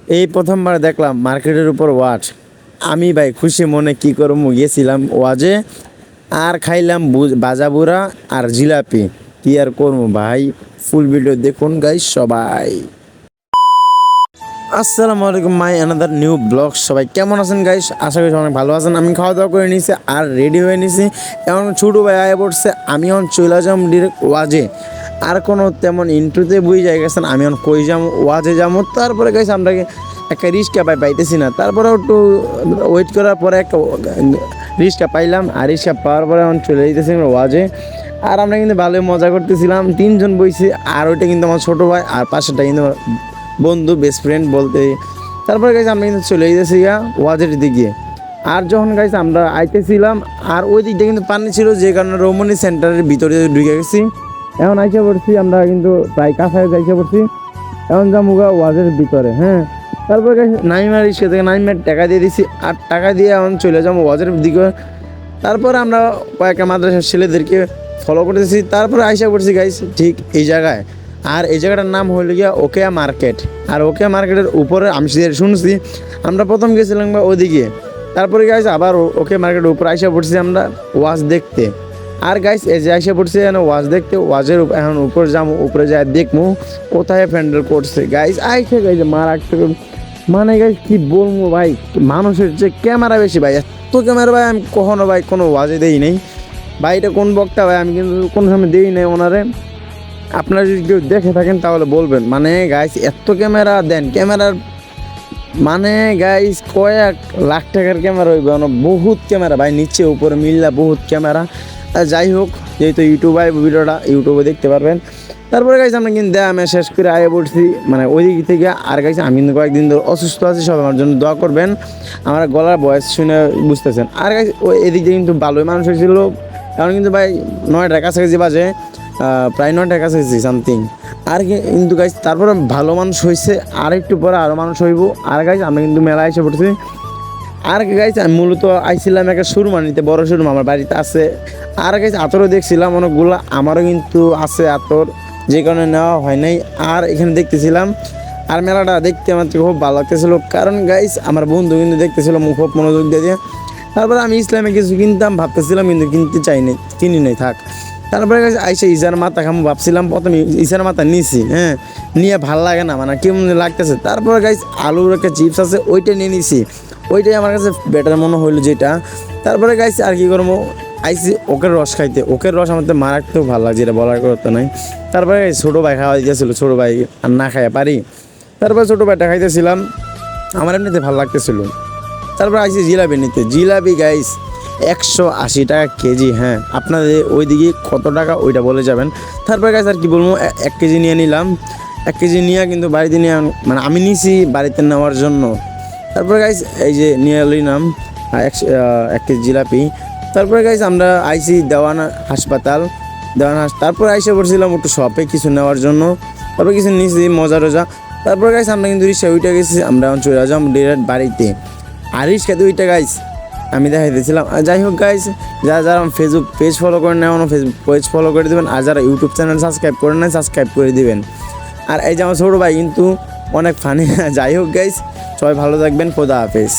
এই প্রথমবার দেখলাম মার্কেটের উপর ওয়াচ। আমি ভাই খুশি মনে কি করবো গেছিলাম ওয়াজে, আর খাইলাম বাজা বুড়া আর জিলাপি। কি আর করবো ভাই, ফুল ভিডিও দেখুন গাইস সবাই। আসসালামু আলাইকুম মাই অ্যানাদার নিউ ব্লগ। সবাই কেমন আছেন গাইস? আশা করি অনেক ভালো আছেন। আমি খাওয়া দাওয়া করে নিয়েছি আর রেডি হয়ে নিয়েছি। এখন ছোটো ভাই আয় পড়ছে, আমি এখন চলে যাম ডিরেক্ট ওয়াজে। আর কোনো তেমন ইন্টুতে বুঝে যাই গেছেন আমি এখন কই যাম, ওয়াজে যাবো। তারপরে গাইস আমরা একটা রিক্সা পাইতেছি না, তারপরে একটু ওয়েট করার পরে একটা রিক্সা পাইলাম, আর রিক্সা পাওয়ার পরে এখন চলে যেতেছি ওয়াজে। আর আমরা কিন্তু ভালোই মজা করতেছিলাম, তিনজন বইছি, আর ওইটা কিন্তু আমার ছোটো ভাই, আর পাশেরটা কিন্তু আমার বন্ধু, বেস্ট ফ্রেন্ড বলতে। তারপরে গাইছে আমরা কিন্তু চলে যেতেছি ওয়াজের দিকে। আর যখন গাইছে আমরা আইতেছিলাম, আর ওই দিকটা কিন্তু পানি ছিল, যে কারণে রৌমনি সেন্টারের ভিতরে ঢুকে গেছি। এখন আইসা পড়ছি, আমরা কিন্তু প্রায় কাছাকাছি আইসা পড়ছি। এখন যামুগা ওয়াজের ভিতরে। হ্যাঁ, তারপরে গাইছে নাইমার রিক্সা থেকে নাইমার টাকা দিয়ে দিছি, আর টাকা দিয়ে এখন চলে যাবো ওয়াজের দিকে। তারপরে আমরা কয়েকটা মাদ্রাসার ছেলেদেরকে ফলো করতেছি, তারপরে আইসা পড়ছি গাইস ঠিক এই জায়গায়। আর এই জায়গাটার নাম হলো গিয়া ওকেয়া মার্কেট। আর ওকেয়া মার্কেটের উপরে আমি শুনছি, আমরা প্রথম গেছিলাম বা ওদিকে, তারপরে গাইস আবার ওকে মার্কেটের উপরে আইসা পড়ছি আমরা ওয়াজ দেখতে। আর গাইস এই যে আইসা পড়ছি ওয়াজ দেখতে, ওয়াজের এখন উপরে যাবো, উপরে যাই দেখবো কোথায় প্যান্ডেল করছে। গাইস আইসা গাইছে মানে গাইস কি বলবো ভাই, মানুষের যে ক্যামেরা বেশি ভাই, এত ক্যামেরা ভাই আমি কখনো ভাই কোনো ওয়াজে দেই নেই ভাই। এটা কোন বক্তা ভাই, আমি কিন্তু কোনো সময় দেই নাই ওনারে। আপনারা যদি কেউ দেখে থাকেন তাহলে বলবেন। মানে গাইস এত ক্যামেরা দেন, ক্যামেরার মানে গাইস কয়েক লাখ টাকার ক্যামেরা হইবে, বহুত ক্যামেরা ভাই, নিচে উপরে মিল্লা বহুত ক্যামেরা। যাই হোক, যেহেতু ভিডিওটা ইউটিউবে দেখতে পারবেন। তারপরে গাইছে আমরা কিন্তু আমি শেষ করে আগে পড়ছি মানে ওই দিক থেকে। আর গাইছে আমি কিন্তু কয়েকদিন ধরে অসুস্থ আছি, সব আমার জন্য দোয়া করবেন, আমার গলার বয়স শুনে বুঝতেছেন। আর গাইছে ওই এদিক দিয়ে কিন্তু ভালোই মানুষ হয়েছিল, কারণ কিন্তু ভাই 9টার কাছাকাছি বাজে, প্রায় 9টার কাছাকাছি সামথিং। আর কিন্তু গাইছে তারপরে ভালো মানুষ হয়েছে, আর একটু পরে আরও মানুষ হইব। আর গাইছে আমরা কিন্তু মেলা এসে পড়ছি। আর গাইছে আমি মূলত আইছিলাম একটা সুরমা নিতে, বড় সুরমা আমার বাড়িতে আছে। আর গাইছে আতরও দেখছিলাম অনেকগুলো, আমারও কিন্তু আছে আতর, যে কারণে নেওয়া হয় নাই। আর এখানে দেখতেছিলাম, আর মেলাটা দেখতে আমার খুব ভালো লাগতেছিল, কারণ গাইস আমার বন্ধু কিন্তু দেখতেছিল মুখ মনোযোগ দিয়ে। তারপরে আমি ইসলামে কিছু কিনতাম ভাবতেছিলাম, কিন্তু কিনতে চাই নাই, কিনি নাই থাক। তারপরে গাইস আইসা ইসার মাথা খামো ভাবছিলাম, প্রথমে ইসার মাথা নিছি। হ্যাঁ, নিয়ে ভাল লাগে না, মানে কেমন লাগতেছে। তারপরে গাইস আলুর একটা চিপস আছে, ওইটা নিয়ে নিছি, ওইটাই আমার কাছে বেটার মনে হইলো যেটা। তারপরে গাইস আর কি করবো, আইসি ওকের রস খাইতে। ওকের রস আমার তো মারাত্মক ভালো লাগছে, এটা বলার কথা নাই। তারপরে ছোটো ভাই খাওয়া দিতেছিল, ছোটো ভাই আর না খাইয়া পারি। তারপরে ছোটো ভাইটা খাইতেছিলাম, আমার এমনিতে ভালো লাগতেছিল। তারপর আইসি জিলাপি নিতে। জিলাপি গাইস 180 টাকা কেজি। হ্যাঁ, আপনাদের ওইদিকে কত টাকা ওইটা বলে যাবেন। তারপরে গাইস আর কি বলবো, 1 কেজি নিয়ে নিলাম। 1 কেজি নিয়ে কিন্তু বাড়িতে নিয়ে, মানে আমি নিছি বাড়িতে নেওয়ার জন্য। তারপরে গাইস এই যে নিয়ে নিলাম 1 কেজি জিলাপি। তারপরে গাইস আমরা আইসি দেওয়ানা হাসপাতাল, তারপরে আইসে পড়ছিলাম একটু শপে কিছু নেওয়ার জন্য। তারপরে কিছু নিয়েছি মজা টজা। তারপরে গাইস আমরা কিন্তু রিক্সা উঠে গেছি, আমরা এখন চলে যাম ডিরেক্ট বাড়িতে। আর রিক্সাতে উঠে গাইস আমি দেখাইতেছিলাম। যাই হোক গাইস, যারা ফেসবুক পেজ ফলো করে নেয় ফেসবুক পেজ ফলো করে দেবেন, আর যারা ইউটিউব চ্যানেল সাবস্ক্রাইব করে নেয় সাবস্ক্রাইব করে দিবেন। আর এই যে আমার ছোটো ভাই কিন্তু অনেক ফানি। যাই হোক গাইস, সবাই ভালো থাকবেন, খোদা হাফেজ।